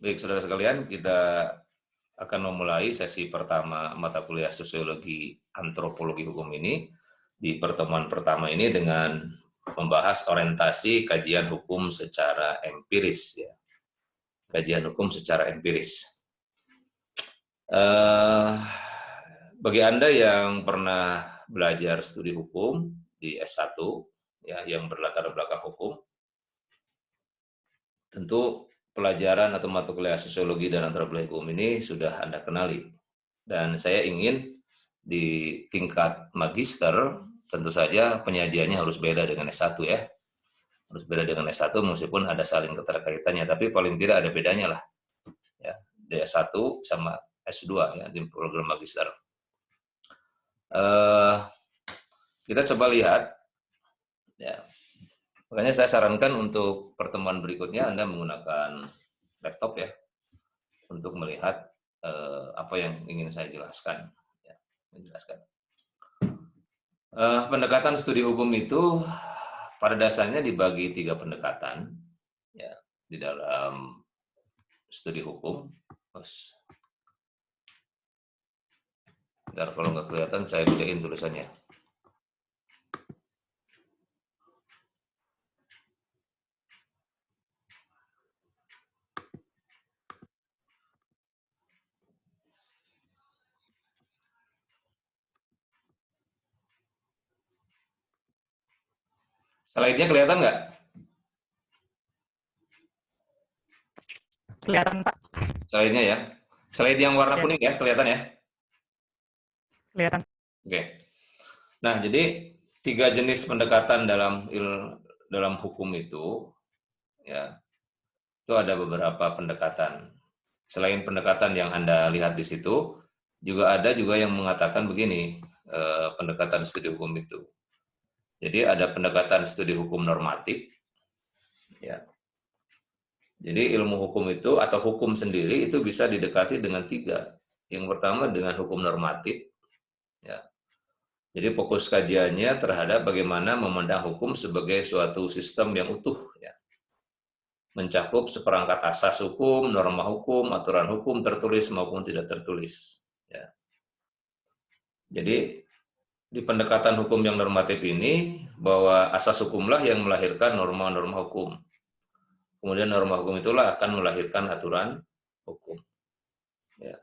Baik, saudara sekalian, kita akan memulai sesi pertama mata kuliah Sosiologi Antropologi Hukum ini. Di pertemuan pertama ini dengan membahas orientasi kajian hukum secara empiris. Ya. Kajian hukum secara empiris. Bagi Anda yang pernah belajar studi hukum di S1, ya, yang berlatar belakang hukum, tentu pelajaran atau mata kuliah sosiologi dan antropologi hukum ini sudah Anda kenali. Dan saya ingin di tingkat magister, tentu saja penyajiannya harus beda dengan S1 ya. Harus beda dengan S1 meskipun ada saling keterkaitannya, tapi paling tidak ada bedanya lah. Ya, di S1 sama S2 ya, di program magister. Kita coba lihat, ya. Makanya saya sarankan untuk pertemuan berikutnya Anda menggunakan laptop ya, untuk melihat apa yang ingin saya jelaskan. Ya, menjelaskan. Pendekatan studi hukum itu pada dasarnya dibagi 3 pendekatan ya di dalam studi hukum. Terus, bentar, kalau nggak kelihatan saya bedain tulisannya. Slide-nya kelihatan nggak? Kelihatan, Pak. Slide-nya ya. Slide yang warna kuning ya, kelihatan ya? Kelihatan. Oke. Nah, jadi 3 jenis pendekatan dalam hukum itu, ya, itu ada beberapa pendekatan. Selain pendekatan yang Anda lihat di situ, juga ada yang mengatakan begini, pendekatan studi hukum itu. Jadi ada pendekatan studi hukum normatif, ya. Jadi ilmu hukum itu atau hukum sendiri itu bisa didekati dengan 3. Yang pertama dengan hukum normatif, ya. Jadi fokus kajiannya terhadap bagaimana memandang hukum sebagai suatu sistem yang utuh, ya. Mencakup seperangkat asas hukum, norma hukum, aturan hukum tertulis maupun tidak tertulis, ya. Jadi di pendekatan hukum yang normatif ini, bahwa asas hukumlah yang melahirkan norma-norma hukum. Kemudian norma hukum itulah akan melahirkan aturan hukum. Ya.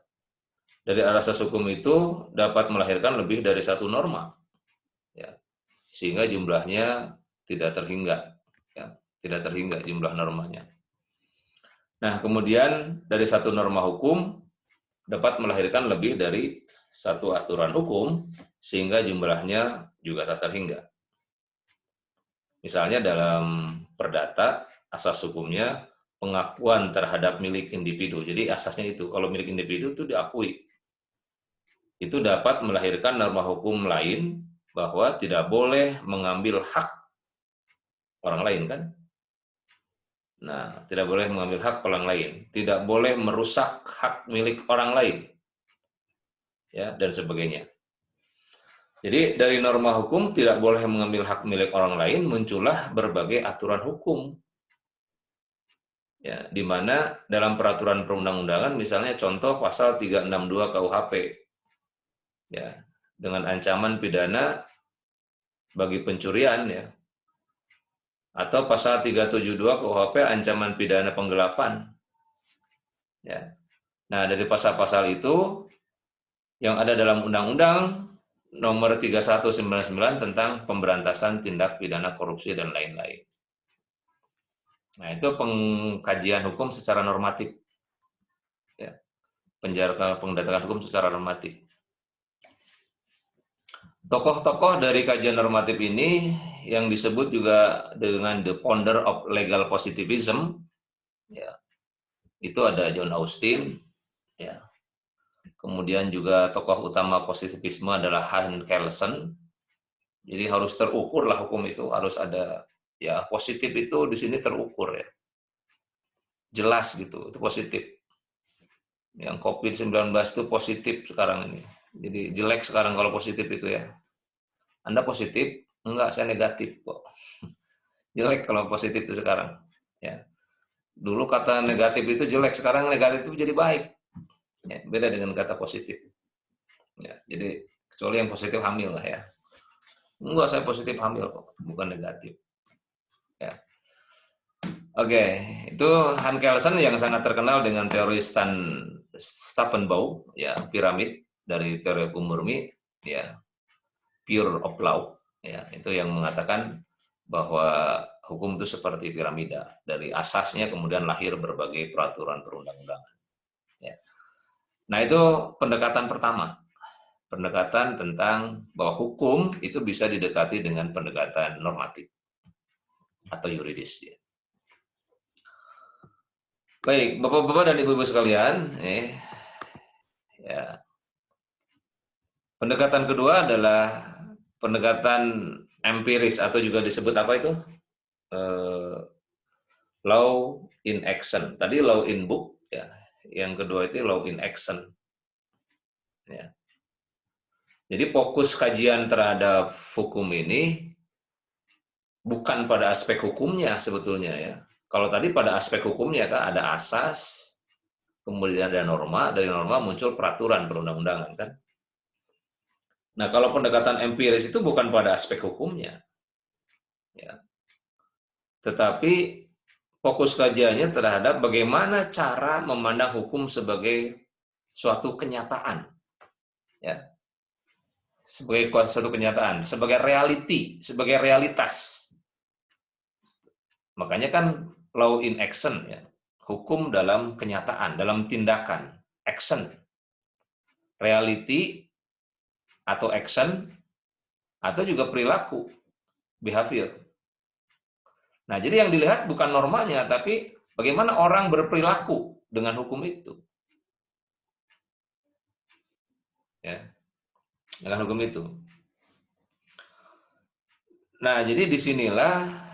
Dari asas hukum itu dapat melahirkan lebih dari 1 norma. Ya. Sehingga jumlahnya tidak terhingga. Ya. Tidak terhingga jumlah normanya. Nah, kemudian dari 1 norma hukum dapat melahirkan lebih dari 1 aturan hukum, sehingga jumlahnya juga tak terhingga. Misalnya dalam perdata, asas hukumnya pengakuan terhadap milik individu. Jadi asasnya itu, kalau milik individu itu diakui. Itu dapat melahirkan norma hukum lain bahwa tidak boleh mengambil hak orang lain kan. Nah, tidak boleh mengambil hak orang lain, tidak boleh merusak hak milik orang lain, ya, dan sebagainya. Jadi dari norma hukum tidak boleh mengambil hak milik orang lain, muncullah berbagai aturan hukum. Ya, di mana dalam peraturan perundang-undangan misalnya contoh pasal 362 KUHP. Ya, dengan ancaman pidana bagi pencurian ya. Atau pasal 372 KUHP ancaman pidana penggelapan. Ya. Nah, dari pasal-pasal itu yang ada dalam Undang-Undang Nomor 3199 tentang pemberantasan tindak pidana korupsi dan lain-lain. Nah, itu pengkajian hukum secara normatif. Ya. Pendatangan hukum secara normatif. Tokoh-tokoh dari kajian normatif ini yang disebut juga dengan the founder of legal positivism, ya, itu ada John Austin, ya. Kemudian juga tokoh utama positivisme adalah Hans Kelsen. Jadi harus terukur lah hukum itu, harus ada, ya, positif itu di sini terukur ya. Jelas gitu, itu positif. Yang COVID-19 itu positif sekarang ini. Jadi jelek sekarang kalau positif itu ya. Anda positif? Enggak, saya negatif kok. Jelek kalau positif itu sekarang. Ya. Dulu kata negatif itu jelek, sekarang negatif itu jadi baik. Ya, beda dengan kata positif. Ya, jadi kecuali yang positif hamil lah ya. Enggak, saya positif hamil kok, bukan negatif. Ya. Oke, itu Han Kelsen yang sangat terkenal dengan teori Stappenbau, ya, piramid dari teori hukum murni, ya, pure of law, ya, itu yang mengatakan bahwa hukum itu seperti piramida, dari asasnya kemudian lahir berbagai peraturan perundang-undangan. Ya. Nah, itu pendekatan pertama, pendekatan tentang bahwa hukum itu bisa didekati dengan pendekatan normatif atau yuridis. Ya. Baik, Bapak-bapak dan Ibu-ibu sekalian, ya. Pendekatan kedua adalah pendekatan empiris atau juga disebut apa itu? Law in action. Tadi law in book, ya. Yang kedua itu law in action. Ya. Jadi fokus kajian terhadap hukum ini bukan pada aspek hukumnya sebetulnya ya. Kalau tadi pada aspek hukumnya kan ada asas, kemudian ada norma, dari norma muncul peraturan perundang-undangan kan. Nah, kalau pendekatan empiris itu bukan pada aspek hukumnya, ya. Tetapi fokus kajiannya terhadap bagaimana cara memandang hukum sebagai suatu kenyataan, ya, sebagai suatu kenyataan, sebagai reality, sebagai realitas. Makanya kan law in action, ya, hukum dalam kenyataan, dalam tindakan, action, reality atau action, atau juga perilaku, behavior. Nah, jadi yang dilihat bukan normanya, tapi bagaimana orang berperilaku dengan hukum itu. Ya, dengan hukum itu. Nah, jadi disinilah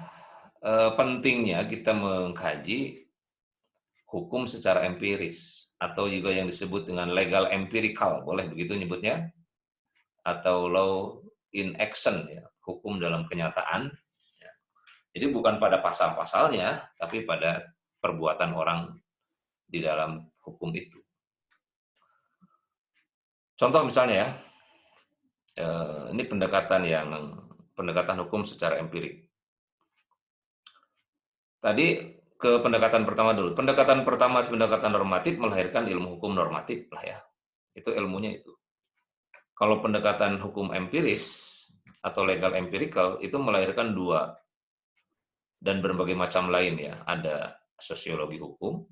pentingnya kita mengkaji hukum secara empiris, atau juga yang disebut dengan legal empirical, boleh begitu nyebutnya, atau law in action, ya, hukum dalam kenyataan. Jadi bukan pada pasal-pasalnya, tapi pada perbuatan orang di dalam hukum itu. Contoh misalnya ya, ini pendekatan hukum secara empirik. Tadi ke pendekatan pertama dulu. Pendekatan pertama, pendekatan normatif melahirkan ilmu hukum normatif lah ya. Itu ilmunya itu. Kalau pendekatan hukum empiris atau legal empirical itu melahirkan dua dan berbagai macam lain ya. Ada sosiologi hukum,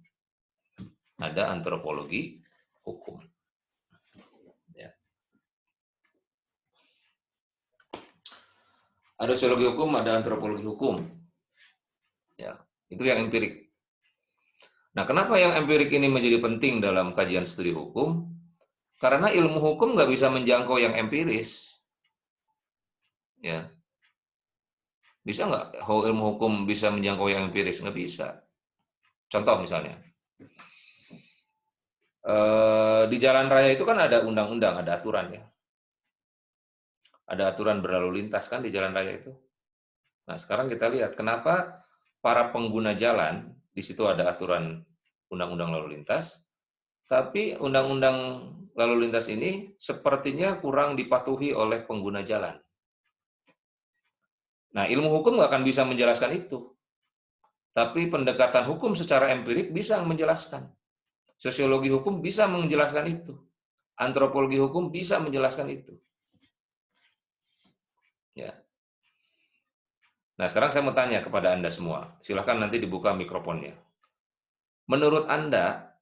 ada antropologi hukum. Ya. Ada sosiologi hukum, ada antropologi hukum. Ya, itu yang empirik. Nah, kenapa yang empirik ini menjadi penting dalam kajian studi hukum? Karena ilmu hukum nggak bisa menjangkau yang empiris. Ya. Bisa nggak ilmu hukum bisa menjangkau yang empiris? Nggak bisa. Contoh misalnya, di jalan raya itu kan ada undang-undang, ada aturan ya. Ada aturan berlalu lintas kan di jalan raya itu. Nah, sekarang kita lihat kenapa para pengguna jalan, di situ ada aturan undang-undang lalu lintas, tapi undang-undang lalu lintas ini sepertinya kurang dipatuhi oleh pengguna jalan. Nah, ilmu hukum nggak akan bisa menjelaskan itu. Tapi pendekatan hukum secara empirik bisa menjelaskan. Sosiologi hukum bisa menjelaskan itu. Antropologi hukum bisa menjelaskan itu. Ya. Nah, sekarang saya mau tanya kepada Anda semua. Silahkan nanti dibuka mikrofonnya. Menurut Anda,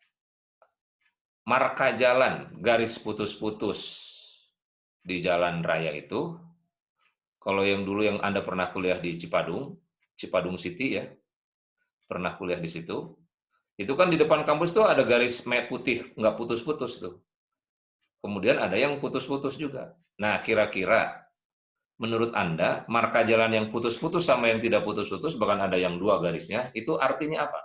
marka jalan, garis putus-putus di jalan raya itu, kalau yang dulu yang Anda pernah kuliah di Cipadung City ya, pernah kuliah di situ, itu kan di depan kampus tuh ada garis merah putih, nggak putus-putus tuh. Kemudian ada yang putus-putus juga. Nah, kira-kira menurut Anda, marka jalan yang putus-putus sama yang tidak putus-putus, bahkan ada yang dua garisnya, itu artinya apa?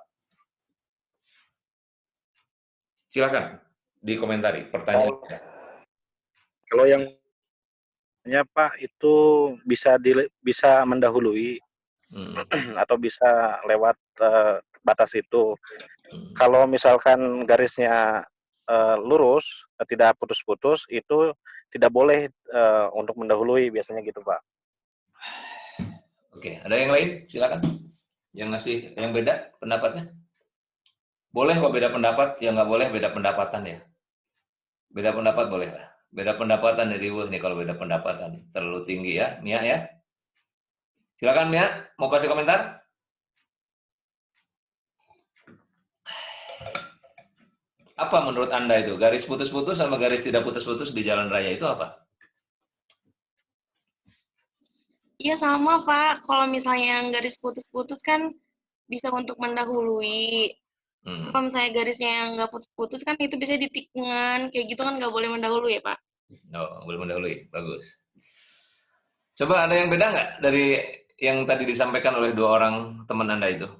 Silakan dikomentari pertanyaannya. Kalau yang Pak itu bisa mendahului atau bisa lewat batas itu. Hmm. Kalau misalkan garisnya lurus, tidak putus-putus, itu tidak boleh untuk mendahului biasanya gitu, Pak. Oke, ada yang lain? Silakan. Yang beda pendapatnya? Boleh kok beda pendapat, ya nggak boleh beda pendapatan ya. Beda pendapat boleh lah. Beda pendapatan nih riweuh nih kalau beda pendapatan. Terlalu tinggi ya, Mia ya. Silakan Mia, mau kasih komentar? Apa menurut Anda itu? Garis putus-putus sama garis tidak putus-putus di jalan raya itu apa? Iya sama Pak, kalau misalnya yang garis putus-putus kan bisa untuk mendahului. So, kalau misalnya garisnya yang nggak putus-putus kan itu bisa di tikungan, kayak gitu kan nggak boleh mendahului ya Pak? Oh, boleh mendahului. Bagus. Coba ada yang beda nggak dari yang tadi disampaikan oleh dua orang teman Anda itu?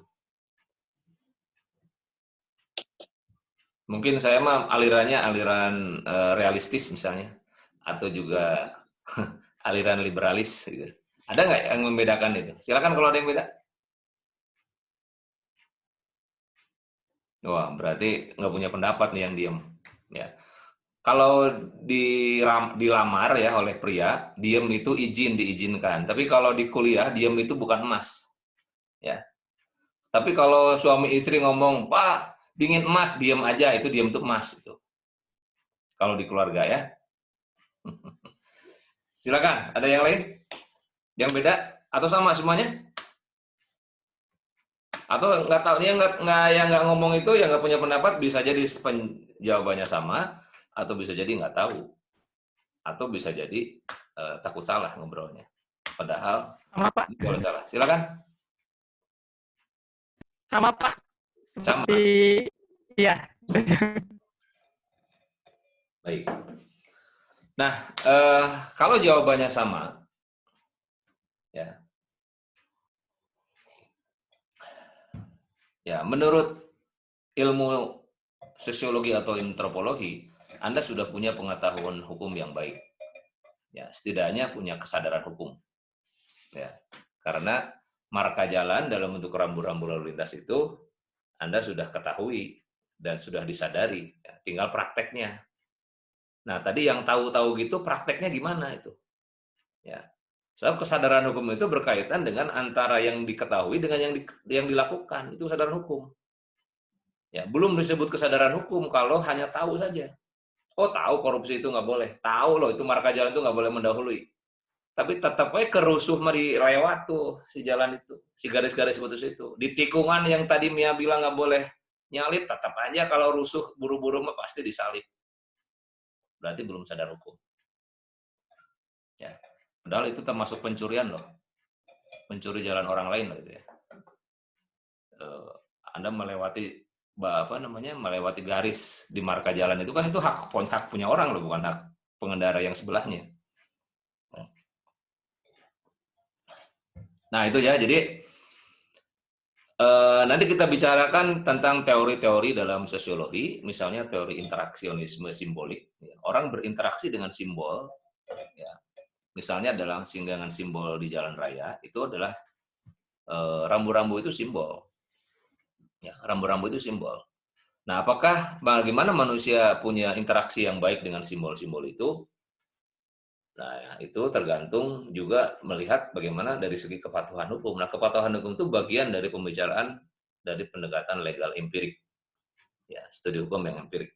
Mungkin saya mah alirannya aliran realistis misalnya, atau juga aliran liberalis gitu. Ada nggak yang membedakan itu? Silakan kalau ada yang beda. Wah, berarti nggak punya pendapat nih yang diem. Ya. Kalau dilamar ya oleh pria, diem itu diizinkan. Tapi kalau di kuliah, diem itu bukan emas. Ya. Tapi kalau suami istri ngomong, Pak, dingin emas, diem aja, itu diem tuh emas. Itu. Kalau di keluarga ya. Silakan, ada yang lain? Yang beda? Atau sama semuanya? Atau nggak tahu, yang nggak ngomong itu, yang nggak punya pendapat, bisa jadi jawabannya sama, atau bisa jadi nggak tahu. Atau bisa jadi takut salah ngobrolnya. Padahal, Sama Pak. boleh salah. Silakan. Sama Pak. Sama. Seperti iya. Baik. Nah, kalau jawabannya sama, ya menurut ilmu sosiologi atau antropologi, Anda sudah punya pengetahuan hukum yang baik. Ya, setidaknya punya kesadaran hukum. Ya, karena marka jalan dalam bentuk rambu-rambu lalu lintas itu Anda sudah ketahui dan sudah disadari. Ya, tinggal prakteknya. Nah, tadi yang tahu-tahu gitu prakteknya gimana itu? Ya. Sebab kesadaran hukum itu berkaitan dengan antara yang diketahui dengan yang dilakukan. Itu kesadaran hukum. Ya, belum disebut kesadaran hukum kalau hanya tahu saja. Oh, tahu korupsi itu nggak boleh. Tahu loh itu marka jalan itu nggak boleh mendahului. Tapi tetap aja kerusuh mari lewat tuh si jalan itu, si garis-garis putus itu. Di tikungan yang tadi Mia bilang nggak boleh nyalip, tetap aja kalau rusuh buru-buru mah pasti disalip. Berarti belum sadar hukum. Ya. Padahal itu termasuk pencurian loh. Mencuri jalan orang lain loh itu ya. Anda melewati melewati garis di marka jalan itu kan itu hak punya orang loh, bukan hak pengendara yang sebelahnya. Nah itu ya, jadi nanti kita bicarakan tentang teori-teori dalam sosiologi, misalnya teori interaksionisme simbolik. Orang berinteraksi dengan simbol, ya. Misalnya dalam singgangan simbol di jalan raya, itu adalah rambu-rambu itu simbol. Ya, rambu-rambu itu simbol. Nah, apakah bagaimana manusia punya interaksi yang baik dengan simbol-simbol itu? Nah, itu tergantung juga melihat bagaimana dari segi kepatuhan hukum. Nah, kepatuhan hukum itu bagian dari pembicaraan dari pendekatan legal empirik. Ya, studi hukum yang empirik.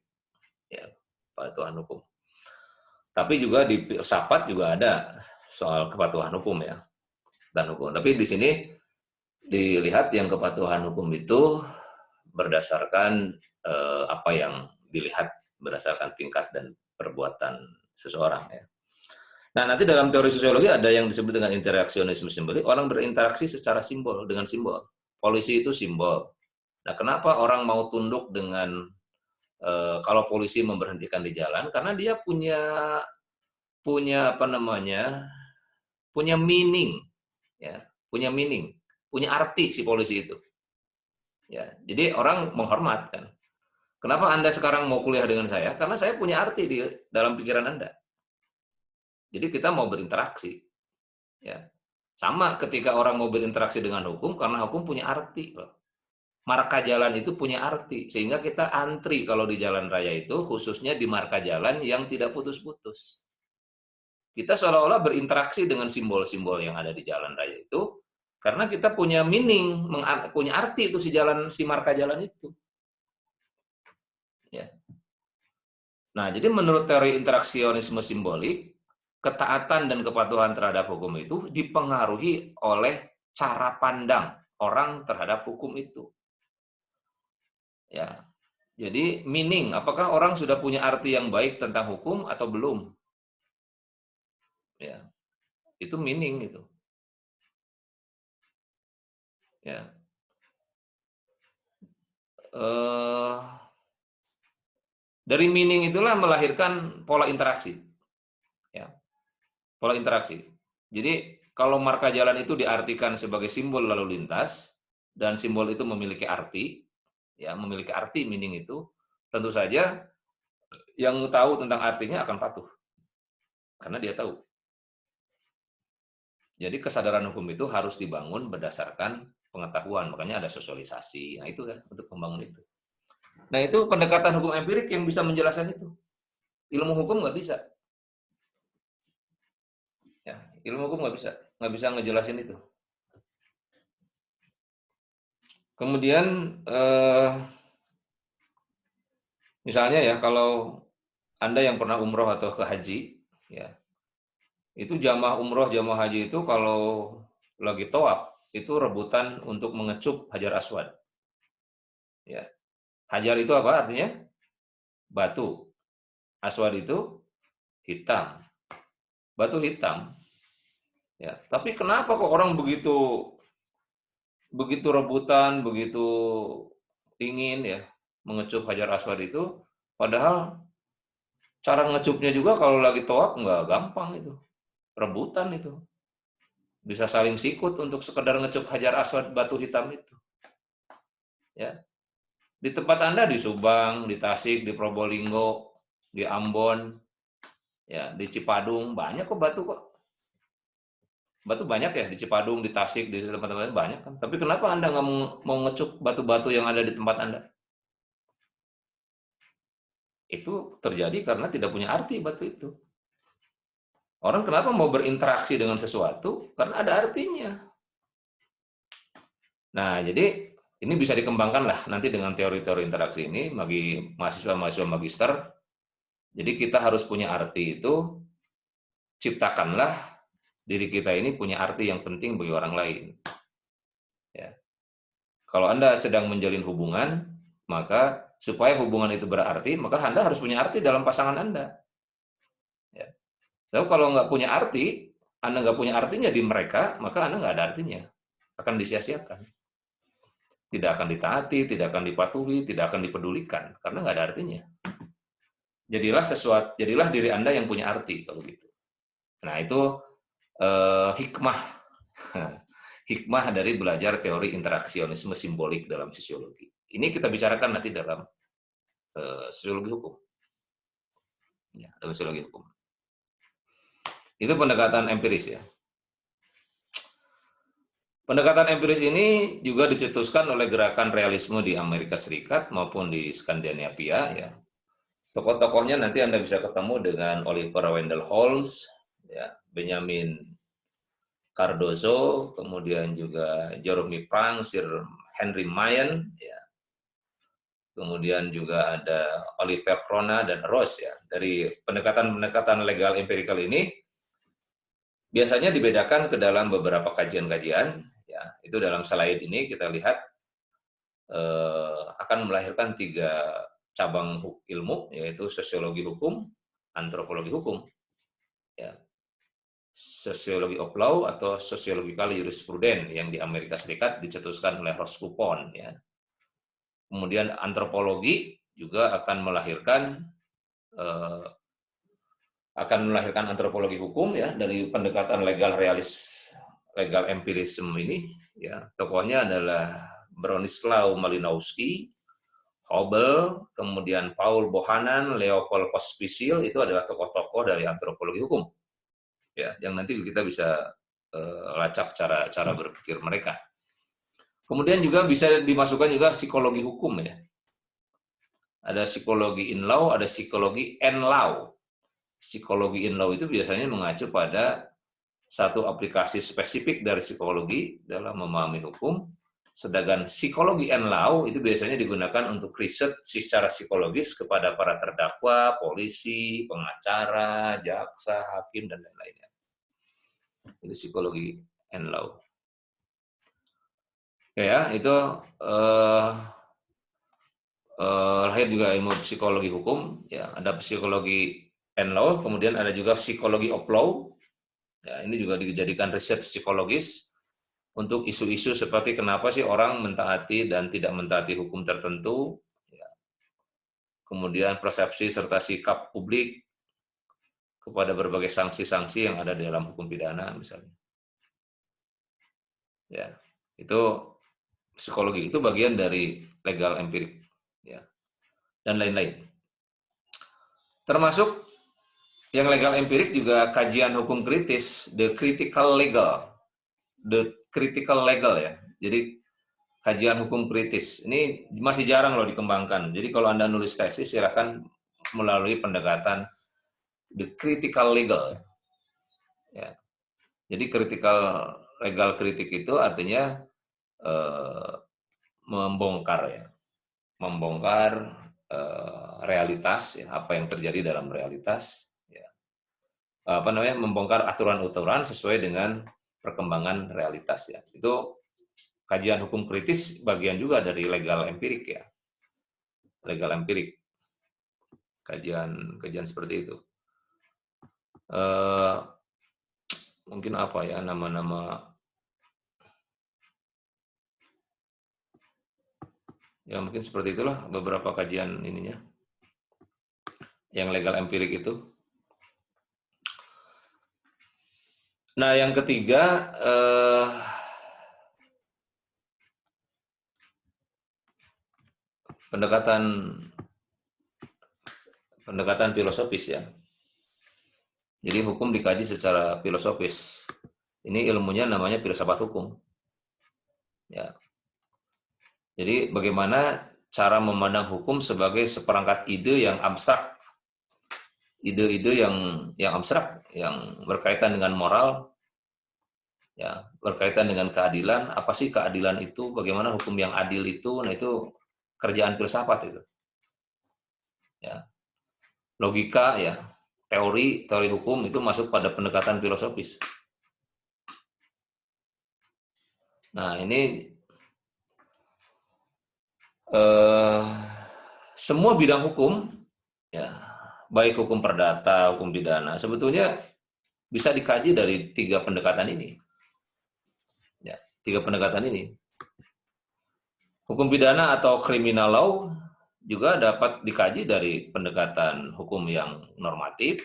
Ya, kepatuhan hukum. Tapi juga di filsafat juga ada soal kepatuhan hukum ya. Dan hukum. Tapi di sini dilihat yang kepatuhan hukum itu berdasarkan apa yang dilihat berdasarkan tingkat dan perbuatan seseorang ya. Nah, nanti dalam teori sosiologi ada yang disebut dengan interaksionisme simbolik. Orang berinteraksi secara simbol, dengan simbol. Polisi itu simbol. Nah, kenapa orang mau tunduk dengan kalau polisi memberhentikan di jalan? Karena dia punya punya meaning, ya, punya arti si polisi itu. Ya, jadi orang menghormat kan. Kenapa Anda sekarang mau kuliah dengan saya? Karena saya punya arti di dalam pikiran Anda. Jadi kita mau berinteraksi. Ya. Sama ketika orang mau berinteraksi dengan hukum, karena hukum punya arti. Loh. marka jalan itu punya arti, sehingga kita antri kalau di jalan raya itu, khususnya di marka jalan yang tidak putus-putus. Kita seolah-olah berinteraksi dengan simbol-simbol yang ada di jalan raya itu, karena kita punya meaning, punya arti itu si marka jalan itu. Ya. Nah, jadi menurut teori interaksionisme simbolik, ketaatan dan kepatuhan terhadap hukum itu dipengaruhi oleh cara pandang orang terhadap hukum itu. Ya. Jadi meaning, apakah orang sudah punya arti yang baik tentang hukum atau belum? Ya. Itu meaning itu. Ya. Dari meaning itulah melahirkan pola interaksi. Ya. Pola interaksi. Jadi kalau marka jalan itu diartikan sebagai simbol lalu lintas dan simbol itu memiliki arti, ya, memiliki arti meaning itu, tentu saja yang tahu tentang artinya akan patuh. Karena dia tahu. Jadi kesadaran hukum itu harus dibangun berdasarkan pengetahuan, makanya ada sosialisasi. Nah, itu kan untuk membangun itu. Nah, itu pendekatan hukum empirik yang bisa menjelaskan itu. Ilmu hukum nggak bisa. Ya, ilmu hukum nggak bisa ngejelasin itu. Kemudian, misalnya ya, kalau Anda yang pernah umroh atau ke haji, ya, itu jamaah umroh, jamaah haji itu kalau lagi tawaf, itu rebutan untuk mengecup Hajar Aswad. Ya. Hajar itu apa artinya? Batu. Aswad itu hitam. Batu hitam. Ya, tapi kenapa kok orang begitu rebutan, begitu ingin ya mengecup Hajar Aswad itu, padahal cara ngecupnya juga kalau lagi tawaf nggak gampang itu. Rebutan itu. Bisa saling sikut untuk sekedar ngecup Hajar Aswad batu hitam itu. Ya. Di tempat Anda di Subang, di Tasik, di Probolinggo, di Ambon, ya, di Cipadung banyak kok batu kok. Batu banyak ya di Cipadung, di Tasik, di tempat-tempat banyak kan. Tapi kenapa Anda nggak mau ngecup batu-batu yang ada di tempat Anda? Itu terjadi karena tidak punya arti batu itu. Orang kenapa mau berinteraksi dengan sesuatu? Karena ada artinya. Nah, jadi ini bisa dikembangkan lah nanti dengan teori-teori interaksi ini bagi mahasiswa-mahasiswa magister. Jadi kita harus punya arti itu, ciptakanlah diri kita ini punya arti yang penting bagi orang lain. Ya. Kalau Anda sedang menjalin hubungan, maka supaya hubungan itu berarti, maka Anda harus punya arti dalam pasangan Anda. Ya. Lalu kalau nggak punya arti, Anda nggak punya artinya di mereka, maka Anda nggak ada artinya. Akan disia-siakan. Tidak akan ditaati, tidak akan dipatuhi, tidak akan dipedulikan, karena nggak ada artinya. Jadilah diri Anda yang punya arti kalau gitu. Nah, itu hikmah hikmah dari belajar teori interaksionisme simbolik dalam sosiologi. Ini kita bicarakan nanti dalam sosiologi hukum. Ya, dalam sosiologi hukum. Itu pendekatan empiris ya. Pendekatan empiris ini juga dicetuskan oleh gerakan realisme di Amerika Serikat maupun di Skandinavia ya. Tokoh-tokohnya nanti Anda bisa ketemu dengan Oliver Wendell Holmes, ya, Benjamin Cardozo, kemudian juga Jeremy Prang, Sir Henry Mayen, ya. Kemudian juga ada Oliver Crona dan Ross ya. Dari pendekatan-pendekatan legal empirikal ini biasanya dibedakan ke dalam beberapa kajian-kajian. Ya, itu dalam slide ini kita lihat akan melahirkan 3 cabang ilmu, yaitu sosiologi hukum, antropologi hukum, ya, sosiologi of law atau sociological jurisprudence yang di Amerika Serikat dicetuskan oleh Ross Coupon. Ya. Kemudian antropologi juga akan melahirkan antropologi hukum ya dari pendekatan legal empirisme ini ya. Tokohnya adalah Bronislaw Malinowski, Hobel, kemudian Paul Bohannan, Leopold Pospisil, itu adalah tokoh-tokoh dari antropologi hukum. Ya, yang nanti kita bisa lacak cara berpikir mereka. Kemudian juga bisa dimasukkan juga psikologi hukum ya. Ada psikologi in law, ada psikologi en law. Psikologi in law itu biasanya mengacu pada satu aplikasi spesifik dari psikologi dalam memahami hukum. Sedangkan psikologi en law itu biasanya digunakan untuk riset secara psikologis kepada para terdakwa, polisi, pengacara, jaksa, hakim, dan lain-lainnya. Itu psikologi en law. Ya, itu lahir juga ilmu psikologi hukum. Ya, ada psikologi en law, kemudian ada juga psikologi of law. Ya, ini juga dijadikan riset psikologis untuk isu-isu seperti kenapa sih orang mentaati dan tidak mentaati hukum tertentu. Ya. Kemudian persepsi serta sikap publik kepada berbagai sanksi-sanksi yang ada di dalam hukum pidana misalnya. Ya, itu psikologi, itu bagian dari legal empirik, ya, dan lain-lain. Termasuk yang legal empirik juga kajian hukum kritis, the critical legal ya. Jadi kajian hukum kritis ini masih jarang loh dikembangkan. Jadi kalau Anda nulis tesis silakan melalui pendekatan the critical legal. Ya. Jadi critical legal kritik itu artinya membongkar realitas, ya, apa yang terjadi dalam realitas, ya. Membongkar aturan-aturan sesuai dengan perkembangan realitas, ya. Itu kajian hukum kritis bagian juga dari legal empirik, ya. Legal empirik, kajian seperti itu. Mungkin apa ya nama-nama, ya mungkin seperti itulah beberapa kajian ininya yang legal empirik itu. Nah, yang ketiga pendekatan filosofis, ya. Jadi hukum dikaji secara filosofis. Ini ilmunya namanya filsafat hukum. Ya. Jadi bagaimana cara memandang hukum sebagai seperangkat ide yang abstrak. Ide-ide yang abstrak, yang berkaitan dengan moral, ya, berkaitan dengan keadilan. Apa sih keadilan itu? Bagaimana hukum yang adil itu? Nah, itu kerjaan filsafat itu. Ya. Logika, ya, teori hukum itu masuk pada pendekatan filosofis. Nah, ini semua bidang hukum, ya, baik hukum perdata, hukum pidana, sebetulnya bisa dikaji dari tiga pendekatan ini. Ya, tiga pendekatan ini. Hukum pidana atau criminal law juga dapat dikaji dari pendekatan hukum yang normatif,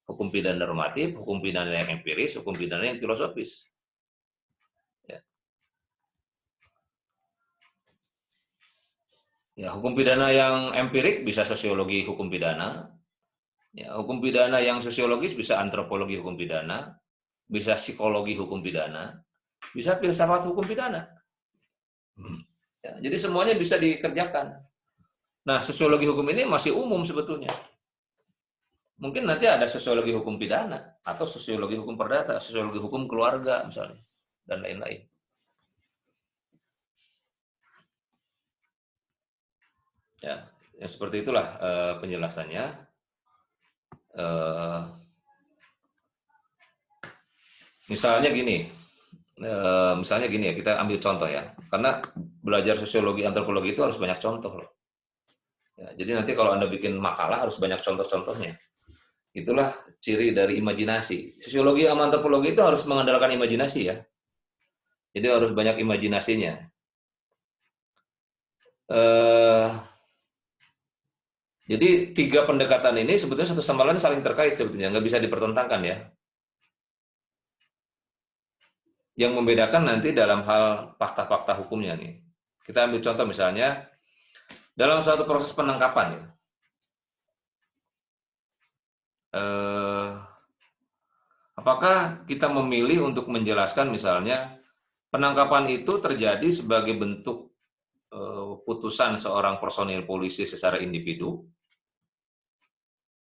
hukum pidana normatif, hukum pidana yang empiris, hukum pidana yang filosofis. Ya, hukum pidana yang empirik bisa sosiologi hukum pidana. Ya, hukum pidana yang sosiologis bisa antropologi hukum pidana, bisa psikologi hukum pidana, bisa filsafat hukum pidana. Ya, jadi semuanya bisa dikerjakan. Nah, sosiologi hukum ini masih umum sebetulnya. Mungkin nanti ada sosiologi hukum pidana, atau sosiologi hukum perdata, sosiologi hukum keluarga misalnya, dan lain-lain. Ya, seperti itulah penjelasannya. Misalnya gini ya, kita ambil contoh ya, karena belajar sosiologi, antropologi itu harus banyak contoh loh. Ya, jadi nanti kalau Anda bikin makalah harus banyak contoh-contohnya. Itulah ciri dari imajinasi. Sosiologi sama antropologi itu harus mengandalkan imajinasi ya. Jadi harus banyak imajinasinya. Jadi tiga pendekatan ini sebetulnya satu sama lain saling terkait sebetulnya, nggak bisa dipertentangkan ya. Yang membedakan nanti dalam hal fakta-fakta hukumnya nih. Kita ambil contoh misalnya dalam suatu proses penangkapan ya. Apakah kita memilih untuk menjelaskan misalnya penangkapan itu terjadi sebagai bentuk putusan seorang personil polisi secara individu.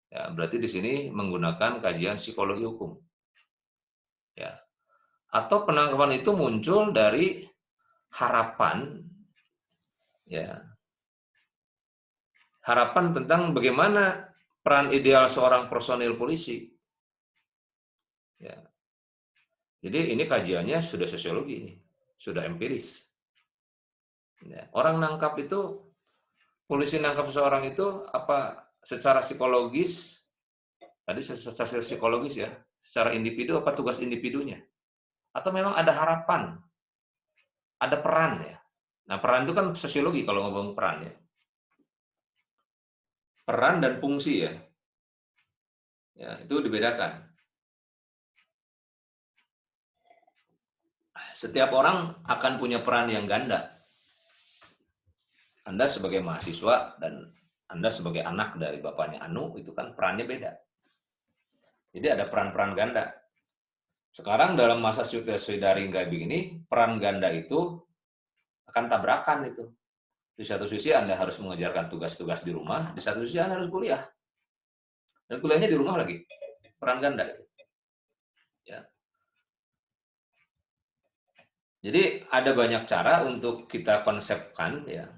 Ya, berarti di sini menggunakan kajian psikologi hukum. Ya. Atau penangkapan itu muncul dari harapan, ya, harapan tentang bagaimana peran ideal seorang personil polisi. Ya. Jadi ini kajiannya sudah sosiologi, ini sudah empiris. Ya. Orang nangkap itu, polisi nangkap seseorang itu apa secara psikologis? Tadi secara psikologis ya, secara individu apa tugas individunya? Atau memang ada harapan, ada peran ya. Nah peran itu kan sosiologi kalau ngomong peran ya. Peran dan fungsi ya. Ya, itu dibedakan. Setiap orang akan punya peran yang ganda. Anda sebagai mahasiswa dan Anda sebagai anak dari bapaknya Anu, itu kan perannya beda. Jadi ada peran-peran ganda. Sekarang dalam masa situasi daring kayak begini, peran ganda itu akan tabrakan itu. Di satu sisi Anda harus mengejarkan tugas-tugas di rumah, di satu sisi Anda harus kuliah. Dan kuliahnya di rumah lagi. Peran ganda itu. Ya. Jadi ada banyak cara untuk kita konsepkan ya,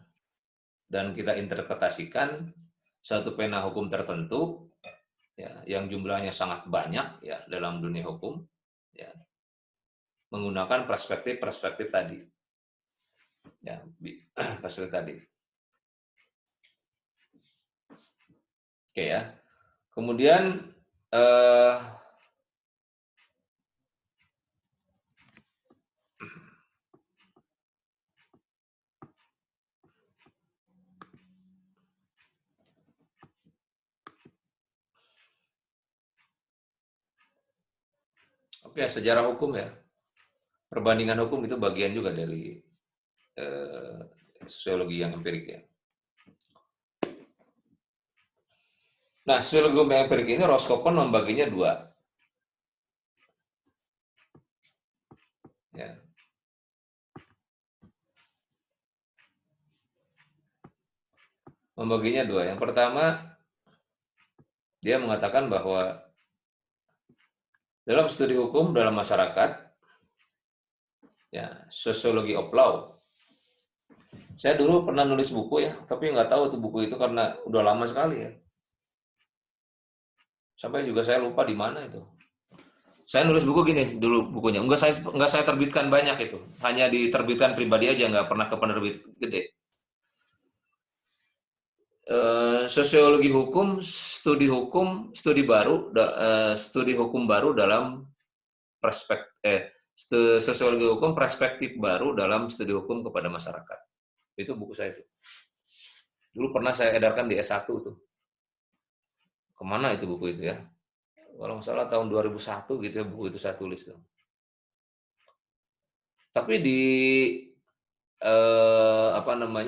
dan kita interpretasikan suatu pena hukum tertentu ya, yang jumlahnya sangat banyak ya dalam dunia hukum ya, menggunakan perspektif tadi ya, perspektif tadi. Oke ya, kemudian oke, sejarah hukum ya. Perbandingan hukum itu bagian juga dari sosiologi yang empirik ya. Nah, sosiologi hukum yang empirik ini Roscoe membaginya dua. Ya. Membaginya dua. Yang pertama, dia mengatakan bahwa dalam studi hukum dalam masyarakat, ya, sosiologi of law. Saya dulu pernah nulis buku ya, tapi nggak tahu tuh buku itu karena udah lama sekali ya. Sampai juga saya lupa di mana itu. Saya nulis buku gini dulu bukunya. Nggak saya terbitkan banyak itu. Hanya diterbitkan pribadi aja, nggak pernah ke penerbit gede. Sosiologi hukum, studi hukum baru dalam sosiologi hukum perspektif baru dalam studi hukum kepada masyarakat. Itu buku saya itu. Dulu pernah saya edarkan di S1 tuh. Kemana itu buku itu ya? Kalau nggak salah tahun 2001 gitu ya buku itu saya tulis tuh. Tapi di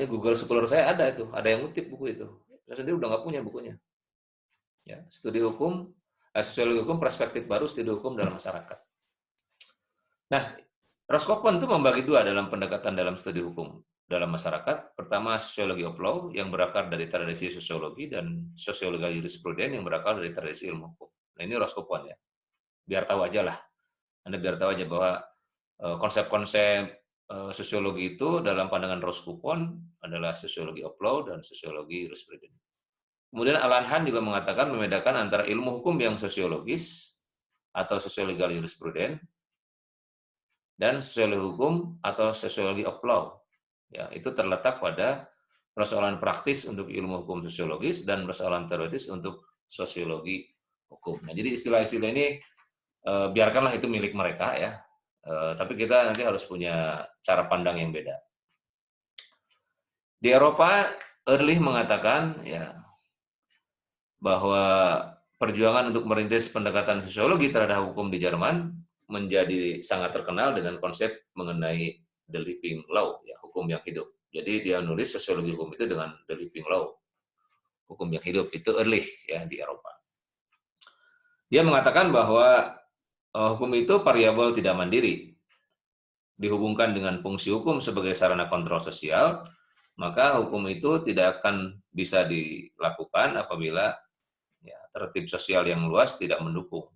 Google Scholar saya ada itu, ada yang ngutip buku itu. Saya sendiri udah nggak punya bukunya. Ya, studi hukum, sosiologi hukum perspektif baru studi hukum dalam masyarakat. Nah, Roscoe itu membagi dua dalam pendekatan dalam studi hukum dalam masyarakat. Pertama, sosiologi of law yang berakar dari tradisi sosiologi dan sosiologi jurispruden yang berakar dari tradisi ilmu hukum. Nah, ini Roscoe ya. Biar tahu aja lah. Anda biar tahu aja bahwa konsep-konsep sosiologi itu dalam pandangan Roscoe adalah sosiologi of law dan sosiologi jurispruden. Kemudian Alan Hahn juga mengatakan membedakan antara ilmu hukum yang sosiologis atau sosiologi jurispruden dan sosiologi hukum atau sosiologi of law. Ya, itu terletak pada persoalan praktis untuk ilmu hukum sosiologis dan persoalan teoritis untuk sosiologi hukum. Nah, jadi istilah-istilah ini biarkanlah itu milik mereka ya. Tapi kita nanti harus punya cara pandang yang beda. Di Eropa, Ehrlich mengatakan ya bahwa perjuangan untuk merintis pendekatan sosiologi terhadap hukum di Jerman menjadi sangat terkenal dengan konsep mengenai the living law, ya, hukum yang hidup. Jadi dia nulis sosiologi hukum itu dengan the living law, hukum yang hidup. Itu Ehrlich ya di Eropa. Dia mengatakan bahwa hukum itu variabel tidak mandiri. dihubungkan dengan fungsi hukum sebagai sarana kontrol sosial, maka hukum itu tidak akan bisa dilakukan apabila ya, tertib sosial yang luas tidak mendukung.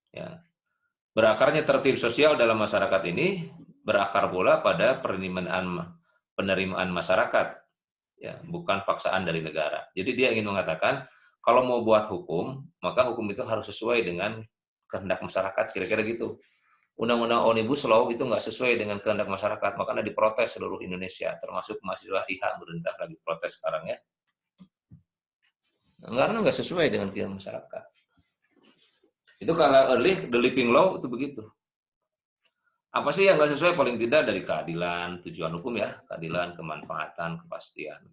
Ya. Berakarnya tertib sosial dalam masyarakat ini berakar pula pada penerimaan masyarakat, ya, bukan paksaan dari negara. Jadi dia ingin mengatakan kalau mau buat hukum, maka hukum itu harus sesuai dengan kehendak masyarakat, kira-kira gitu. Undang-undang Omnibus Law itu nggak sesuai dengan kehendak masyarakat, makanya diprotes seluruh Indonesia, termasuk mahasiswa IHA merintah lagi protes sekarang ya. Karena nggak sesuai dengan kehendak masyarakat. Itu kalau the living law itu begitu. Apa sih yang nggak sesuai? Paling tidak dari keadilan, tujuan hukum ya, keadilan, kemanfaatan, kepastian.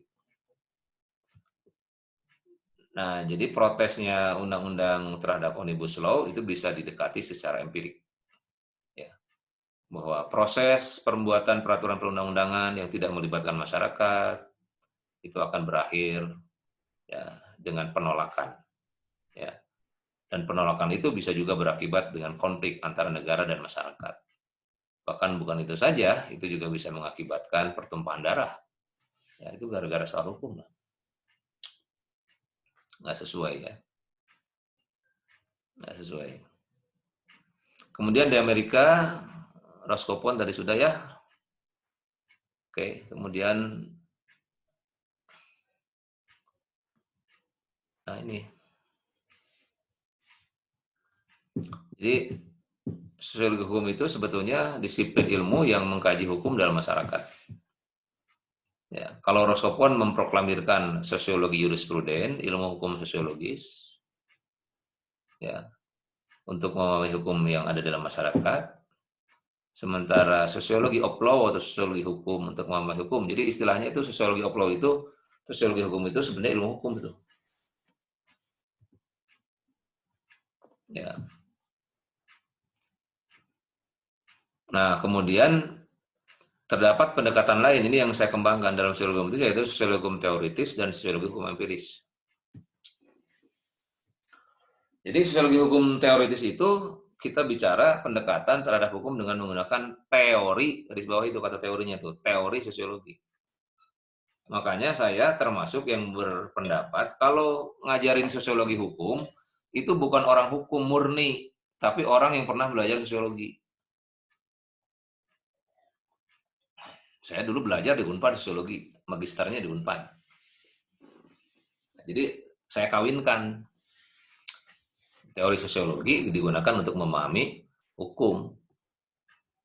Nah, jadi protesnya undang-undang terhadap Omnibus Law itu bisa didekati secara empirik. Ya. Bahwa proses pembuatan peraturan perundang-undangan yang tidak melibatkan masyarakat itu akan berakhir ya dengan penolakan. Ya. Dan penolakan itu bisa juga berakibat dengan konflik antara negara dan masyarakat. Bahkan bukan itu saja, itu juga bisa mengakibatkan pertumpahan darah. Ya, itu gara-gara soal hukum. Nggak sesuai ya. Nggak sesuai. Kemudian di Amerika, Roscoe tadi sudah ya. Oke, kemudian nah ini. Jadi sosiologi hukum itu sebetulnya disiplin ilmu yang mengkaji hukum dalam masyarakat. Ya, kalau Roscoe memproklamirkan sosiologi jurispruden, ilmu hukum sosiologis, ya, untuk memahami hukum yang ada dalam masyarakat. Sementara sosiologi of law atau sosiologi hukum untuk memahami hukum. Jadi istilahnya itu sosiologi of law itu, sosiologi hukum itu sebenarnya ilmu hukum itu. Ya. Nah, kemudian terdapat pendekatan lain, ini yang saya kembangkan dalam sosiologi hukum itu, yaitu sosiologi hukum teoritis dan sosiologi hukum empiris. Jadi sosiologi hukum teoritis itu kita bicara pendekatan terhadap hukum dengan menggunakan teori, garis bawah itu kata teorinya itu, teori sosiologi. Makanya saya termasuk yang berpendapat kalau ngajarin sosiologi hukum, itu bukan orang hukum murni, tapi orang yang pernah belajar sosiologi. Saya dulu belajar di Unpad sosiologi, magisternya di Unpad. Jadi saya kawinkan teori sosiologi digunakan untuk memahami hukum.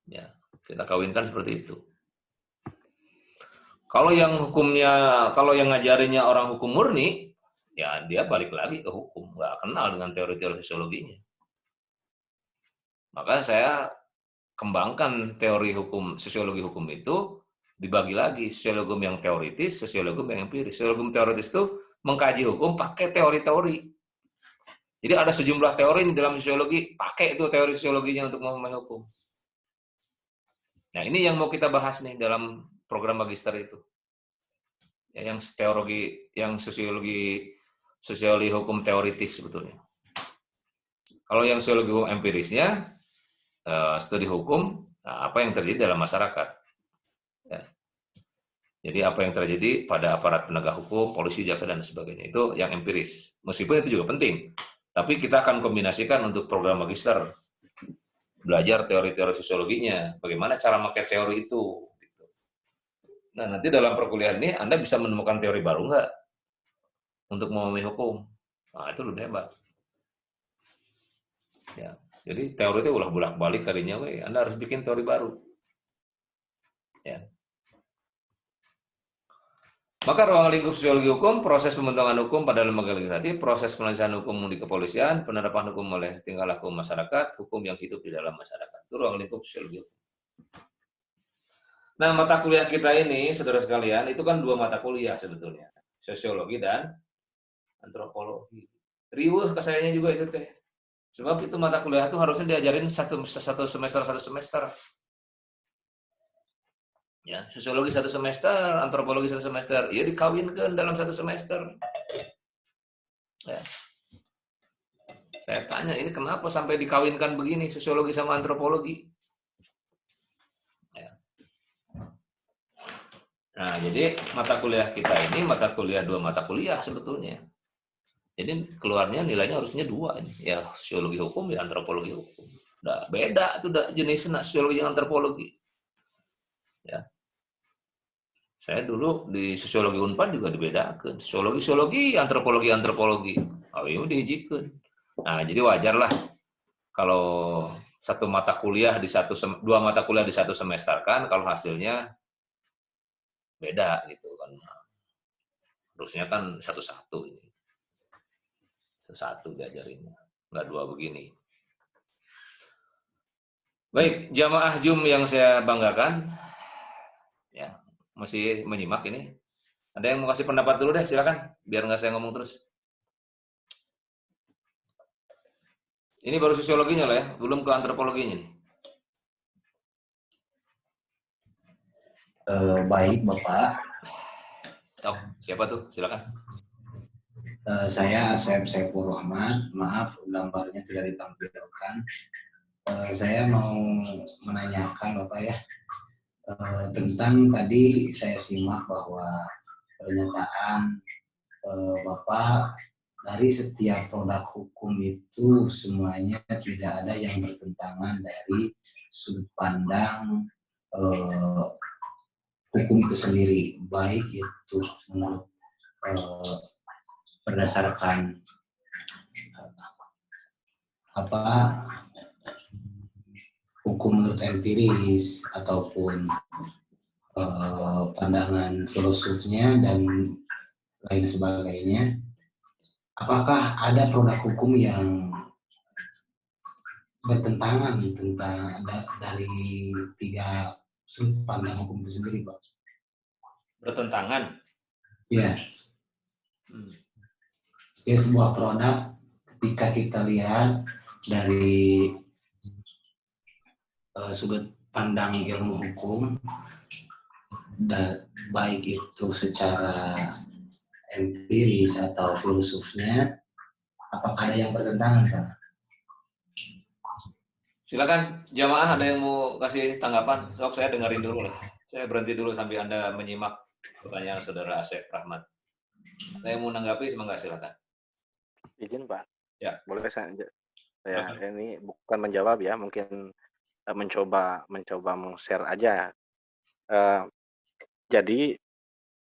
Ya, kita kawinkan seperti itu. Kalau yang hukumnya, kalau yang ngajarinnya orang hukum murni, ya dia balik lagi ke hukum, nggak kenal dengan teori-teori sosiologinya. Maka saya kembangkan teori hukum, sosiologi hukum itu dibagi lagi, sosiologi yang teoritis, sosiologi yang empiris. Sosiologi teoritis itu mengkaji hukum pakai teori-teori. Jadi ada sejumlah teori di dalam sosiologi, pakai itu teori sosiologinya untuk memahami hukum. Nah, ini yang mau kita bahas nih dalam program magister itu. Ya, yang teologi, yang sosiologi hukum teoritis sebetulnya. Kalau yang sosiologi hukum empirisnya, studi hukum, nah, apa yang terjadi dalam masyarakat. Ya. Jadi apa yang terjadi pada aparat penegak hukum, polisi, jaksa, dan sebagainya. Itu yang empiris. Meskipun itu juga penting. Tapi kita akan kombinasikan untuk program magister. Belajar teori-teori sosiologinya. Bagaimana cara pakai teori itu. Nah, nanti dalam perkuliahan ini Anda bisa menemukan teori baru nggak? Untuk memahami hukum. Nah, itu lebih hebat. Ya. Jadi teori itu ulah bolak-balik kalinya, Anda harus bikin teori baru. Ya. Maka ruang lingkup sosiologi hukum, proses pembentukan hukum pada lembaga legislatif, proses penyelesaian hukum di kepolisian, penerapan hukum oleh tingkah laku masyarakat, hukum yang hidup di dalam masyarakat. Itu ruang lingkup sosiologi hukum. Nah, mata kuliah kita ini, saudara sekalian, itu kan 2 mata kuliah sebetulnya. Sosiologi dan antropologi. Riweuh kesayanya juga itu teh. Sebab itu mata kuliah itu harusnya diajarin satu semester. Ya, sosiologi 1 semester, antropologi 1 semester, ya dikawinkan dalam 1 semester. Ya. Saya tanya, ini kenapa sampai dikawinkan begini, sosiologi sama antropologi? Nah, jadi mata kuliah kita ini dua mata kuliah sebetulnya. Jadi keluarnya nilainya harusnya 2 ini. Ya sosiologi hukum ya antropologi hukum. Udah beda itu udah jenisnya sosiologi dan antropologi. Ya. Saya dulu di sosiologi Unpad juga dibedakan. Sosiologi, antropologi. Oh, ini dihijikeun. Nah, jadi wajarlah kalau dua mata kuliah di satu semester kan kalau hasilnya beda gitu kan. Harusnya kan satu-satu ini. Satu diajarinnya, nggak 2 begini. Baik, jamaah Jum yang saya banggakan, ya masih menyimak ini. Ada yang mau kasih pendapat dulu deh, silakan, biar nggak saya ngomong terus. Ini baru sosiologinya lah ya, belum ke antropologinya nih. Baik, Bapak. Oh, siapa tuh? Silakan. Saya Asep Saiful Rahman. Maaf, gambarnya tidak ditampilkan. Saya mau menanyakan Bapak ya, tentang tadi saya simak bahwa pernyataan Bapak dari setiap produk hukum itu semuanya tidak ada yang bertentangan dari sudut pandang hukum itu sendiri, baik itu menurut berdasarkan hukum menurut empiris ataupun pandangan filosofnya dan lain sebagainya. Apakah ada produk hukum yang bertentangan dari 3 sudut pandang hukum itu sendiri, Pak? Bertentangan? Ya. Ya, sebuah produk ketika kita lihat dari sudut pandang ilmu hukum, dan baik itu secara empiris atau filosofnya, apakah ada yang bertentangan, Pak? Silakan jamaah, ada yang mau kasih tanggapan? Sok, saya dengerin dulu lah. Saya berhenti dulu sambil Anda menyimak pertanyaan saudara Asep Rahmat. Ada yang mau menanggapi, semoga silakan. Izin Pak. Ya. Boleh saya ini bukan menjawab ya, mungkin mencoba meng-share aja. Jadi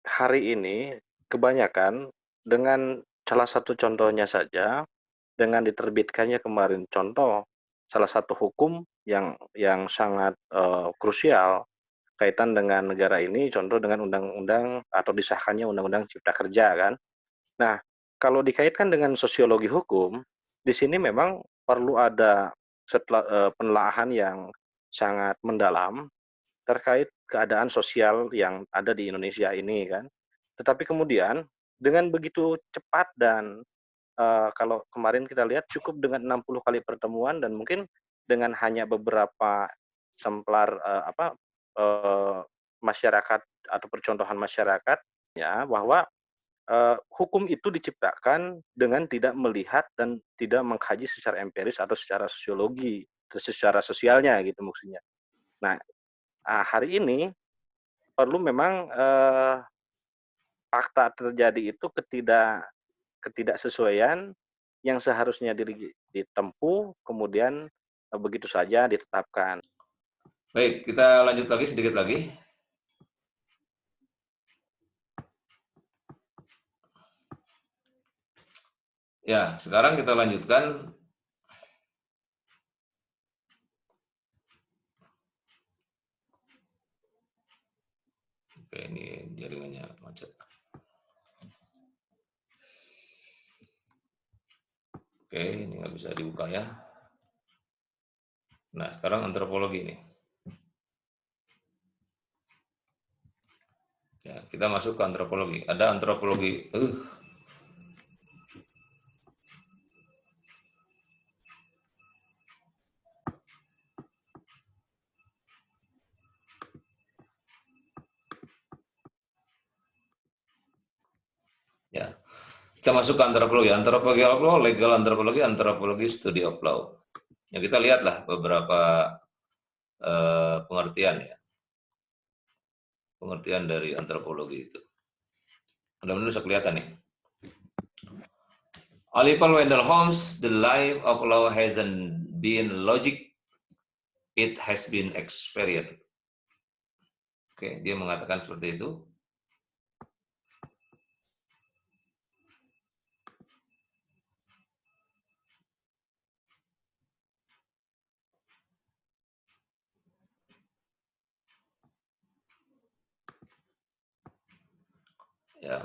hari ini kebanyakan dengan salah satu contohnya saja, dengan diterbitkannya kemarin contoh salah satu hukum yang sangat krusial kaitan dengan negara ini, contoh dengan undang-undang atau disahkannya undang-undang Cipta Kerja kan. Nah, kalau dikaitkan dengan sosiologi hukum, di sini memang perlu ada penelaahan yang sangat mendalam terkait keadaan sosial yang ada di Indonesia ini kan. Tetapi kemudian dengan begitu cepat dan kalau kemarin kita lihat cukup dengan 60 kali pertemuan dan mungkin dengan hanya beberapa samplar masyarakat atau percontohan masyarakat ya, bahwa hukum itu diciptakan dengan tidak melihat dan tidak mengkaji secara empiris atau secara sosiologi, atau secara sosialnya gitu maksudnya. Nah, hari ini perlu memang fakta terjadi itu ketidaksesuaian yang seharusnya ditempuh, kemudian begitu saja ditetapkan. Baik, kita lanjut lagi sedikit lagi. Ya, sekarang kita lanjutkan. Oke, ini jaringannya macet. Oke, ini nggak bisa dibuka ya. Nah, sekarang antropologi nih. Ya, kita masuk ke antropologi. Ada antropologi. Ya, kita masuk ke antropologi. Antropologi of law, legal antropologi, study of law. Ya, kita lihatlah beberapa pengertian ya. pengertian dari antropologi itu. Mudah-mudahan bisa kelihatan nih. Oliver Wendell Holmes, the life of law hasn't been logic, it has been experience. Oke, dia mengatakan seperti itu. Ya.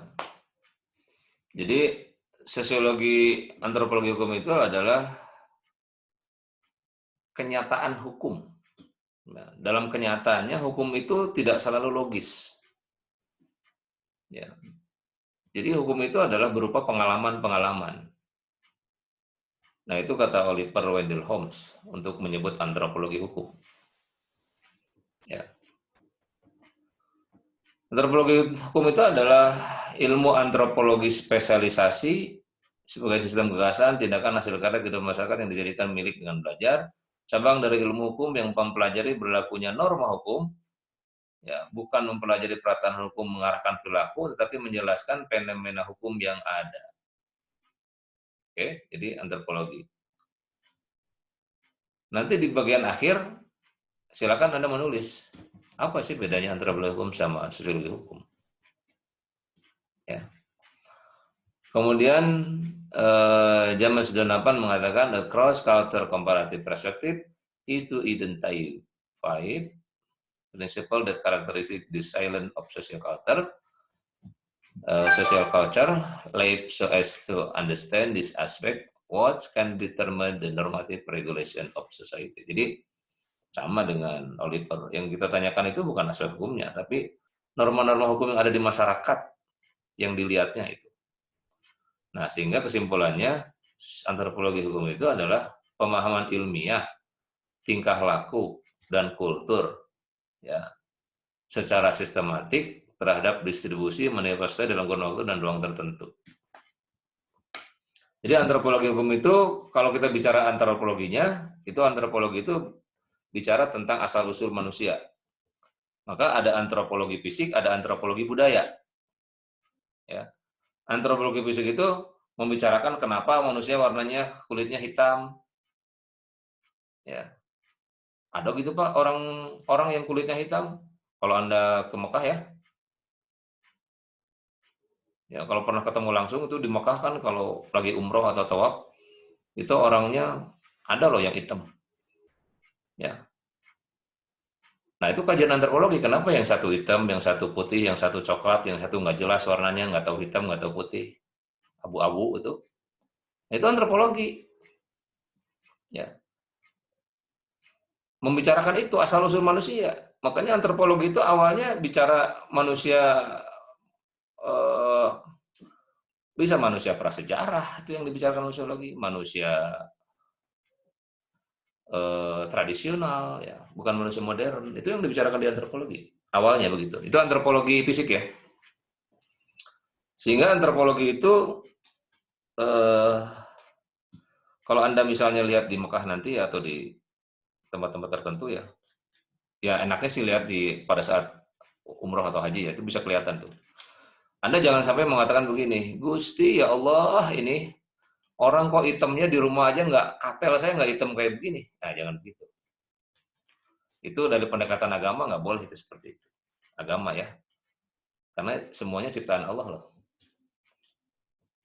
Jadi sosiologi antropologi hukum itu adalah kenyataan hukum. Nah, dalam kenyataannya hukum itu tidak selalu logis. Ya. Jadi hukum itu adalah berupa pengalaman-pengalaman. Nah, itu kata Oliver Wendell Holmes untuk menyebut antropologi hukum. Ya. Antropologi hukum itu adalah ilmu antropologi spesialisasi sebagai sistem gagasan, tindakan, hasil karya kehidupan masyarakat yang dijadikan milik dengan belajar, cabang dari ilmu hukum yang mempelajari berlakunya norma hukum, ya, bukan mempelajari peraturan hukum mengarahkan perilaku, tetapi menjelaskan fenomena hukum yang ada. Oke, jadi antropologi. Nanti di bagian akhir, silakan Anda menulis. Apa sih bedanya antropologi hukum sama sosiologi hukum? Ya. Kemudian James Donovan mengatakan a cross-cultural comparative perspective is to identify principle that characteristic the silent of social culture, life so as to understand this aspect, what can determine the normative regulation of society. Jadi sama dengan Oliver, yang kita tanyakan itu bukan aspek hukumnya, tapi norma-norma hukum yang ada di masyarakat yang dilihatnya itu. Nah, sehingga kesimpulannya antropologi hukum itu adalah pemahaman ilmiah, tingkah laku, dan kultur ya secara sistematik terhadap distribusi manifestasi dalam kurun waktu dan ruang tertentu. Jadi antropologi hukum itu, kalau kita bicara antropologinya, itu antropologi itu bicara tentang asal-usul manusia. Maka ada antropologi fisik, ada antropologi budaya. Ya. Antropologi fisik itu membicarakan kenapa manusia warnanya kulitnya hitam. Ya. Ada gitu Pak, orang yang kulitnya hitam. Kalau Anda ke Mekah ya. Ya, kalau pernah ketemu langsung itu di Mekah kan kalau lagi umroh atau tawaf, itu orangnya ada loh yang hitam. Ya. Nah, itu kajian antropologi. Kenapa yang satu hitam, yang satu putih, yang satu coklat, yang satu nggak jelas warnanya, nggak tahu hitam, nggak tahu putih, abu-abu itu. Itu antropologi. Ya. Membicarakan itu asal-usul manusia. Makanya antropologi itu awalnya bicara manusia, bisa manusia prasejarah, itu yang dibicarakan sosiologi, manusia tradisional, ya, bukan manusia modern. Itu yang dibicarakan di antropologi. Awalnya begitu. Itu antropologi fisik ya. Sehingga antropologi itu, kalau Anda misalnya lihat di Mekah nanti atau di tempat-tempat tertentu ya, ya enaknya sih lihat pada saat umroh atau haji ya, itu bisa kelihatan tuh. Anda jangan sampai mengatakan begini, Gusti ya Allah ini orang kok hitamnya di rumah aja nggak katel, saya nggak hitam kayak begini. Nah, jangan begitu. Itu dari pendekatan agama nggak boleh itu seperti itu. Agama ya. Karena semuanya ciptaan Allah loh.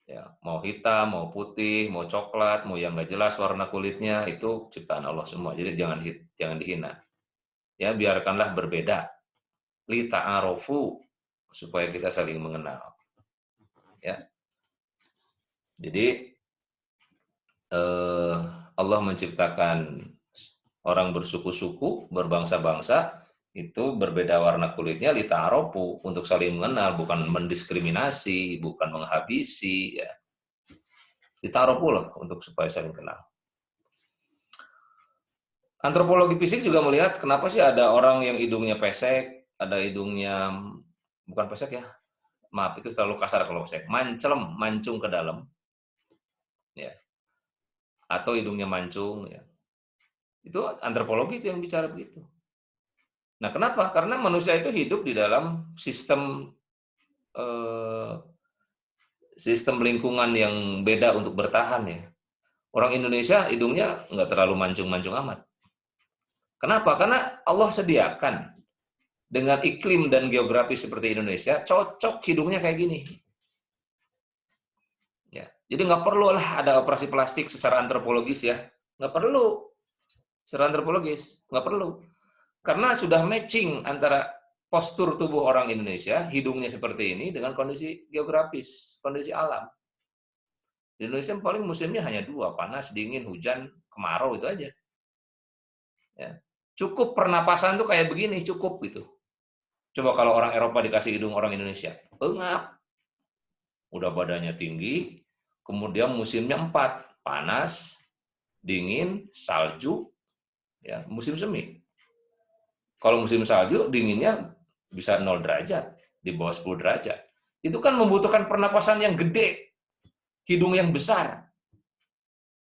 Ya, mau hitam, mau putih, mau coklat, mau yang nggak jelas warna kulitnya, itu ciptaan Allah semua. Jadi jangan dihina. Ya, biarkanlah berbeda. Li ta'arofu, supaya kita saling mengenal. Ya. Jadi Allah menciptakan orang bersuku-suku, berbangsa-bangsa, itu berbeda warna kulitnya lita'arofu, untuk saling mengenal, bukan mendiskriminasi, bukan menghabisi, ya. Lita'arofu lah, untuk supaya saling kenal. Antropologi fisik juga melihat kenapa sih ada orang yang hidungnya pesek, ada hidungnya, bukan pesek ya, maaf itu terlalu kasar kalau pesek, mancung ke dalam, ya. Atau hidungnya mancung, ya. Itu antropologi itu yang bicara begitu. Nah, kenapa? Karena manusia itu hidup di dalam sistem sistem lingkungan yang beda untuk bertahan ya. Orang Indonesia hidungnya nggak terlalu mancung-mancung amat. Kenapa? Karena Allah sediakan dengan iklim dan geografi seperti Indonesia, cocok hidungnya kayak gini. Ya, jadi nggak perlu lah ada operasi plastik secara antropologis ya, nggak perlu secara antropologis, nggak perlu. Karena sudah matching antara postur tubuh orang Indonesia, hidungnya seperti ini dengan kondisi geografis, kondisi alam. Di Indonesia paling musimnya hanya 2, panas, dingin, hujan, kemarau itu aja. Ya. Cukup pernapasan tuh kayak begini, cukup gitu. Coba kalau orang Eropa dikasih hidung orang Indonesia, engap. Udah badannya tinggi, kemudian musimnya 4, panas, dingin, salju, ya, musim semi. Kalau musim salju, dinginnya bisa 0 derajat, di bawah 10 derajat. Itu kan membutuhkan pernapasan yang gede, hidung yang besar.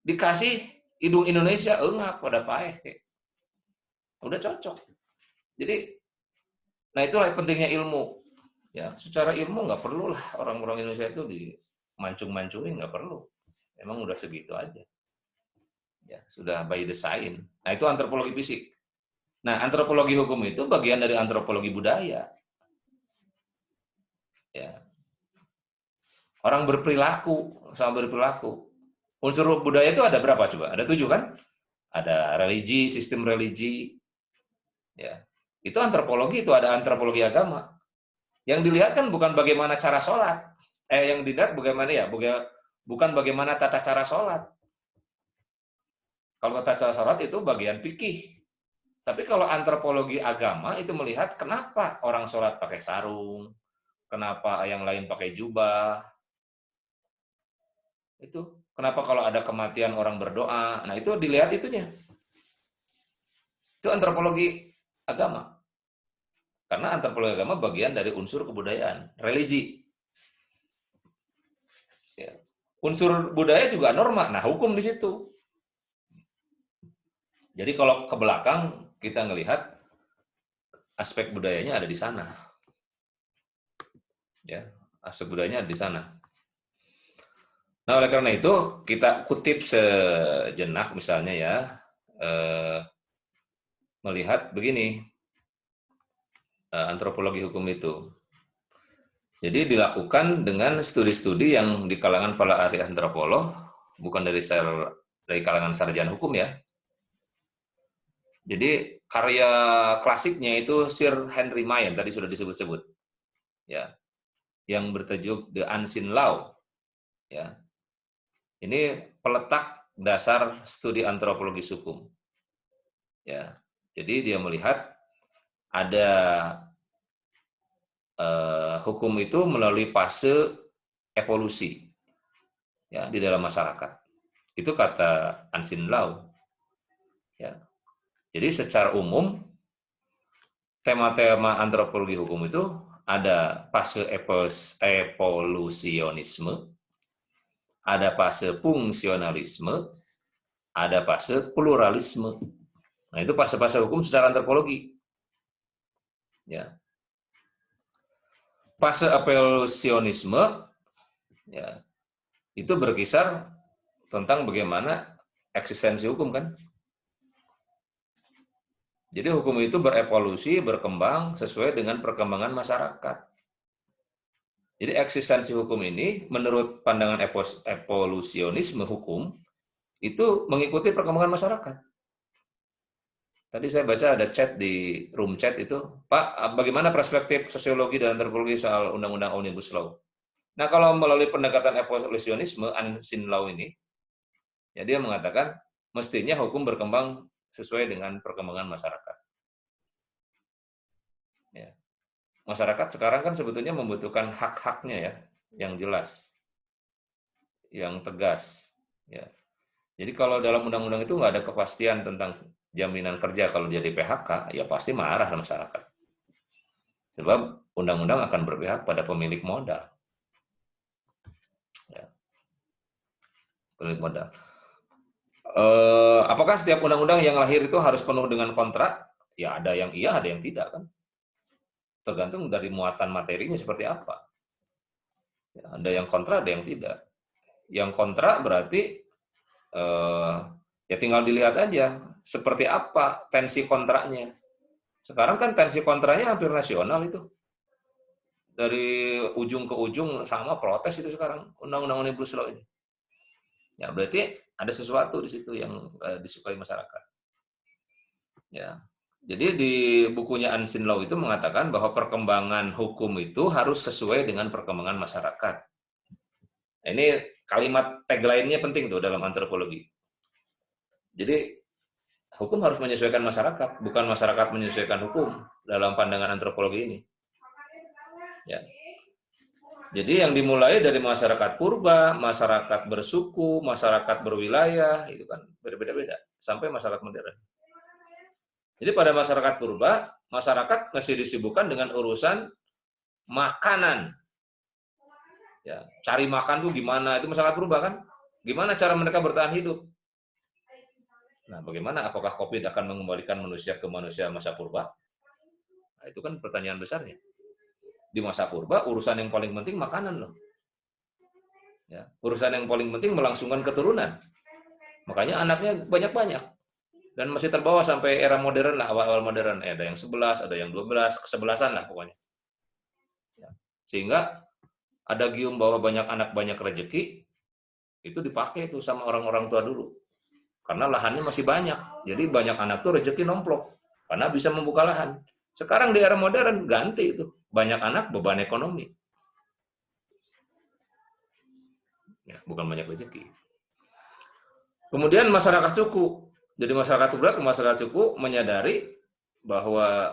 Dikasih hidung Indonesia, engap, pada paeh. Udah cocok. Jadi, nah itulah pentingnya ilmu. Ya, secara ilmu nggak perlu lah orang-orang Indonesia itu dimancung-mancungin, nggak perlu. Emang udah segitu aja. Ya, sudah by design. Nah, itu antropologi fisik. Nah, antropologi hukum itu bagian dari antropologi budaya. Ya. Orang berperilaku, sama berperilaku. Unsur budaya itu ada berapa coba? Ada 7 kan? Ada religi, sistem religi. Ya. Itu antropologi, itu ada antropologi agama. Yang dilihat kan bukan bagaimana cara sholat. Yang dilihat bagaimana ya? Bukan bagaimana tata cara sholat. Kalau tata cara sholat itu bagian fikih. Tapi kalau antropologi agama itu melihat kenapa orang sholat pakai sarung, kenapa yang lain pakai jubah. Itu kenapa kalau ada kematian orang berdoa. Nah, itu dilihat itunya. Itu antropologi agama. Karena antropologi agama bagian dari unsur kebudayaan, religi. Ya. Unsur budaya juga norma. Nah, hukum di situ. Jadi kalau ke belakang kita ngelihat aspek budayanya ada di sana. Ya, aspek budayanya ada di sana. Nah, oleh karena itu kita kutip sejenak misalnya ya, melihat begini, antropologi hukum itu. Jadi dilakukan dengan studi-studi yang di kalangan para ahli antropolog, bukan dari kalangan sarjana hukum ya. Jadi karya klasiknya itu Sir Henry Mayen tadi sudah disebut-sebut, ya, yang bertajuk The Unseen Law, ya. Ini peletak dasar studi antropologi hukum, ya. Jadi dia melihat ada hukum itu melalui fase evolusi, ya, di dalam masyarakat. Itu kata Unseen Law, ya. Jadi secara umum tema-tema antropologi hukum itu ada fase evolusionisme, ada fase fungsionalisme, ada fase pluralisme. Nah, itu fase-fase hukum secara antropologi. Ya. Fase evolusionisme ya, itu berkisar tentang bagaimana eksistensi hukum kan. Jadi hukum itu berevolusi, berkembang sesuai dengan perkembangan masyarakat. Jadi eksistensi hukum ini menurut pandangan evolusionisme hukum itu mengikuti perkembangan masyarakat. Tadi saya baca ada chat di room chat itu, Pak, bagaimana perspektif sosiologi dan antropologi soal Undang-Undang Omnibus Law? Nah, kalau melalui pendekatan evolusionisme, Unseen Law ini, ya dia mengatakan mestinya hukum berkembang sesuai dengan perkembangan masyarakat. Ya. Masyarakat sekarang kan sebetulnya membutuhkan hak-haknya ya, yang jelas, yang tegas. Ya. Jadi kalau dalam undang-undang itu nggak ada kepastian tentang jaminan kerja kalau dia di PHK, ya pasti marah masyarakat. Sebab undang-undang akan berpihak pada pemilik modal. Ya. Pemilik modal. Apakah setiap undang-undang yang lahir itu harus penuh dengan kontrak? Ya ada yang iya, ada yang tidak kan. Tergantung dari muatan materinya seperti apa. Ya, ada yang kontra, ada yang tidak. Yang kontra berarti ya tinggal dilihat aja seperti apa tensi kontranya. Sekarang kan tensi kontranya hampir nasional itu. Dari ujung ke ujung sama protes itu sekarang undang-undang Omnibus Law ini. Ya berarti ada sesuatu di situ yang disukai masyarakat. Ya. Jadi di bukunya Unseen Law itu mengatakan bahwa perkembangan hukum itu harus sesuai dengan perkembangan masyarakat. Ini kalimat tagline-nya penting tuh dalam antropologi. Jadi hukum harus menyesuaikan masyarakat, bukan masyarakat menyesuaikan hukum dalam pandangan antropologi ini. Ya. Jadi yang dimulai dari masyarakat purba, masyarakat bersuku, masyarakat berwilayah, itu kan berbeda-beda sampai masyarakat modern. Jadi pada masyarakat purba, masyarakat masih disibukkan dengan urusan makanan. Ya, cari makan tuh gimana? Itu masyarakat purba kan? Gimana cara mereka bertahan hidup? Nah, bagaimana? Apakah COVID akan mengembalikan manusia ke manusia masa purba? Nah, itu kan pertanyaan besarnya. Di masa purba, urusan yang paling penting makanan loh. Ya, urusan yang paling penting melangsungkan keturunan. Makanya anaknya banyak-banyak. Dan masih terbawa sampai era modern lah, awal-awal modern. Ada yang 11, ada yang 12, kesebelasan lah pokoknya. Ya. Sehingga ada gium bahwa banyak anak banyak rezeki, itu dipakai tuh sama orang-orang tua dulu. Karena lahannya masih banyak. Jadi banyak anak tuh rezeki nomplok. Karena bisa membuka lahan. Sekarang di era modern ganti itu. Banyak anak beban ekonomi. Ya, bukan banyak rezeki. Kemudian masyarakat suku. Jadi masyarakat purba ke masyarakat suku menyadari bahwa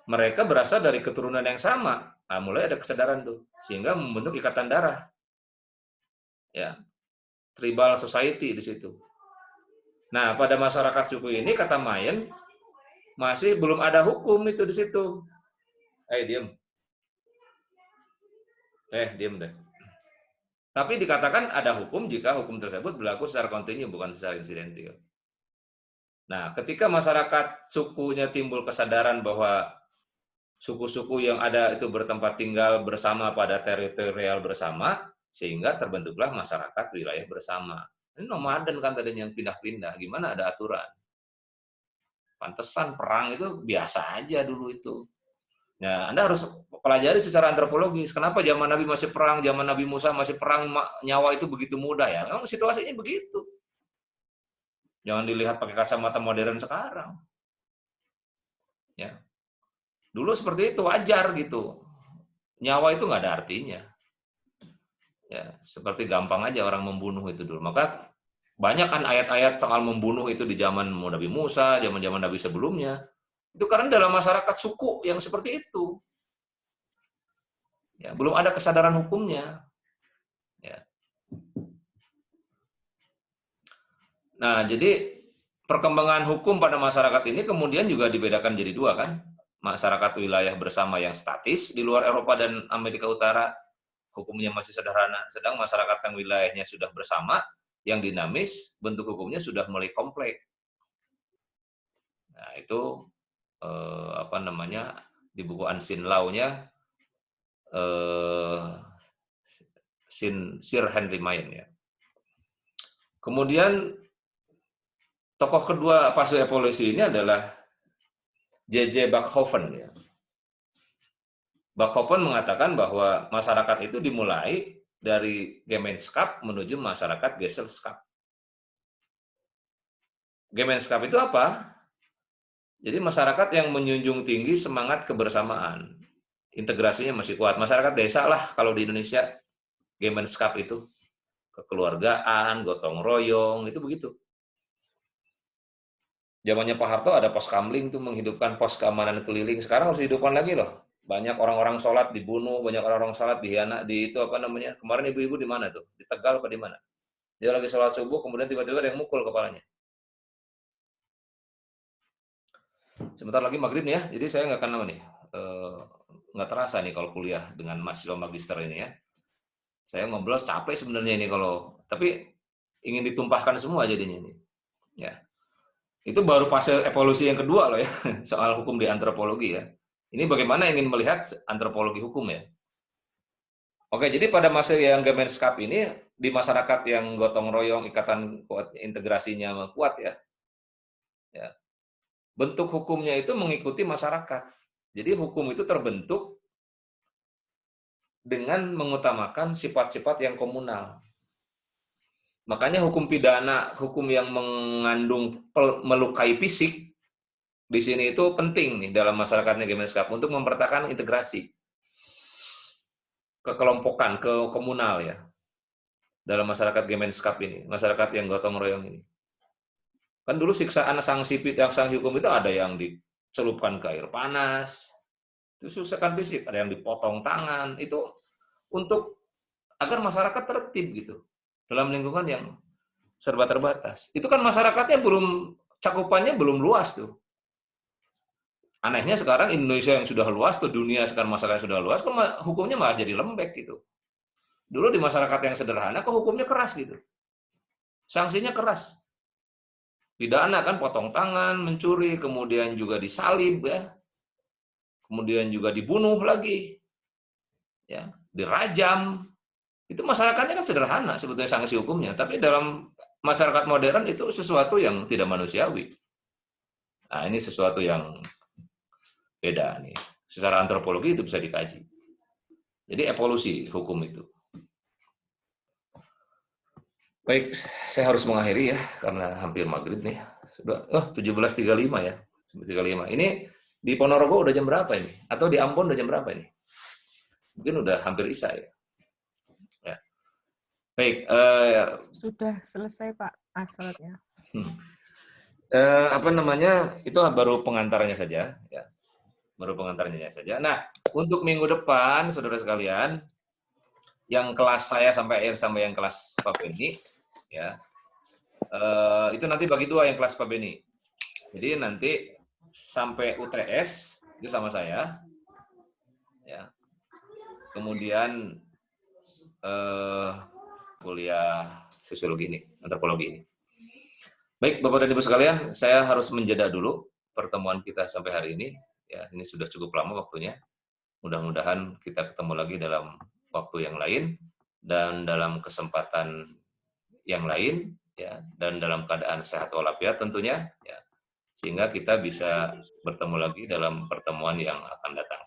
mereka berasal dari keturunan yang sama. Nah, mulai ada kesadaran tuh. Sehingga membentuk ikatan darah. Ya. Tribal society di situ. Nah, pada masyarakat suku ini, kata Mayen, masih belum ada hukum itu di situ. Diem. Diem deh. Tapi dikatakan ada hukum jika hukum tersebut berlaku secara kontinu, bukan secara insidentil. Nah, ketika masyarakat sukunya timbul kesadaran bahwa suku-suku yang ada itu bertempat tinggal bersama pada teritorial bersama, sehingga terbentuklah masyarakat wilayah bersama. Ini nomaden kan tadinya yang pindah-pindah, gimana ada aturan. Pantesan perang itu biasa aja dulu itu. Nah, Anda harus pelajari secara antropologis. Kenapa zaman Nabi masih perang, zaman Nabi Musa masih perang, nyawa itu begitu mudah ya? Memang situasinya begitu. Jangan dilihat pakai kacamata modern sekarang. Ya. Dulu seperti itu, wajar gitu. Nyawa itu nggak ada artinya. Ya, seperti gampang aja orang membunuh itu dulu. Maka banyak kan ayat-ayat soal membunuh itu di zaman Nabi Musa, zaman-zaman Nabi sebelumnya. Itu karena dalam masyarakat suku yang seperti itu. Ya, belum ada kesadaran hukumnya. Ya. Nah, jadi perkembangan hukum pada masyarakat ini kemudian juga dibedakan jadi dua kan. Masyarakat wilayah bersama yang statis di luar Eropa dan Amerika Utara, hukumnya masih sederhana. Sedang masyarakat yang wilayahnya sudah bersama, yang dinamis, bentuk hukumnya sudah mulai kompleks. Nah, itu di buku Unseen Law-nya Sir Henry Mayen ya. Kemudian tokoh kedua fase evolusi ini adalah J.J. Backhoven ya. Backhoven mengatakan bahwa masyarakat itu dimulai dari Gemeinschaft menuju masyarakat Gesellschaft. Gemeinschaft itu apa? Jadi masyarakat yang menjunjung tinggi semangat kebersamaan. Integrasinya masih kuat. Masyarakat desa lah kalau di Indonesia, Gemeinschaft itu. Kekeluargaan, gotong royong, itu begitu. Zamannya Pak Harto ada pos kamling tuh menghidupkan pos keamanan keliling. Sekarang harus dihidupkan lagi loh. Banyak orang-orang sholat dibunuh, banyak orang-orang sholat dihianat, kemarin ibu-ibu di mana tuh? Di Tegal apa di mana? Dia lagi sholat subuh, kemudian tiba-tiba ada yang mukul kepalanya. Sebentar lagi maghrib nih ya, jadi saya nggak akan nggak terasa nih kalau kuliah dengan mahasiswa magister ini ya. Saya ngobrol capek sebenarnya ini tapi ingin ditumpahkan semua jadinya ini. Ya. Itu baru fase evolusi yang kedua loh ya, soal hukum di antropologi ya. Ini bagaimana ingin melihat antropologi hukum ya. Oke, jadi pada masa yang Gemenskap ini, di masyarakat yang gotong royong, ikatan kuat, integrasinya kuat ya, bentuk hukumnya itu mengikuti masyarakat. Jadi hukum itu terbentuk dengan mengutamakan sifat-sifat yang komunal. Makanya hukum pidana, hukum yang mengandung melukai fisik, di sini itu penting nih dalam masyarakatnya Gemenskap untuk mempertahankan integrasi, kekelompokan, ke komunal ya, dalam masyarakat Gemenskap ini, masyarakat yang gotong royong ini. Kan dulu siksaan sanksi hukum itu ada yang dicelupkan ke air panas, itu siksaan fisik, ada yang dipotong tangan, itu untuk agar masyarakat tertib gitu dalam lingkungan yang serba terbatas. Itu kan masyarakatnya cakupannya belum luas tuh. Anehnya sekarang Indonesia yang sudah luas tuh, dunia sekarang masyarakatnya sudah luas, kok hukumnya malah jadi lembek gitu. Dulu di masyarakat yang sederhana kok hukumnya keras gitu. Sanksinya keras. Pidana kan potong tangan, mencuri, kemudian juga disalib ya. Kemudian juga dibunuh lagi. Ya, dirajam. Itu masyarakatnya kan sederhana sebetulnya sanksi hukumnya, tapi dalam masyarakat modern itu sesuatu yang tidak manusiawi. Nah, ini sesuatu yang beda nih. Secara antropologi itu bisa dikaji. Jadi evolusi hukum itu. Baik, saya harus mengakhiri ya karena hampir maghrib nih. Sudah 17.35 ya. 17.35. Ini di Ponorogo udah jam berapa ini? Atau di Ambon udah jam berapa ini? Mungkin udah hampir isya ya. Ya. Baik, sudah selesai Pak salatnya. Apa namanya? Itu baru pengantarnya saja ya. Baru pengantarnya saja. Nah, untuk minggu depan saudara sekalian, yang kelas saya sampai yang kelas Pak Beni ya, itu nanti bagi dua yang kelas Pak Beni. Jadi nanti sampai UTS itu sama saya, ya. Kemudian kuliah sosiologi ini, antropologi ini. Baik, Bapak dan Ibu sekalian, saya harus menjeda dulu pertemuan kita sampai hari ini. Ya, ini sudah cukup lama waktunya. Mudah-mudahan kita ketemu lagi dalam waktu yang lain dan dalam kesempatan yang lain ya, dan dalam keadaan sehat walafiat tentunya ya, sehingga kita bisa bertemu lagi dalam pertemuan yang akan datang.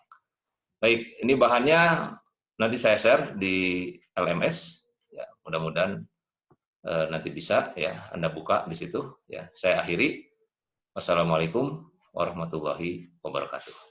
Baik, ini bahannya nanti saya share di LMS ya, mudah-mudahan nanti bisa ya Anda buka di situ ya. Saya akhiri. Wassalamualaikum warahmatullahi wabarakatuh.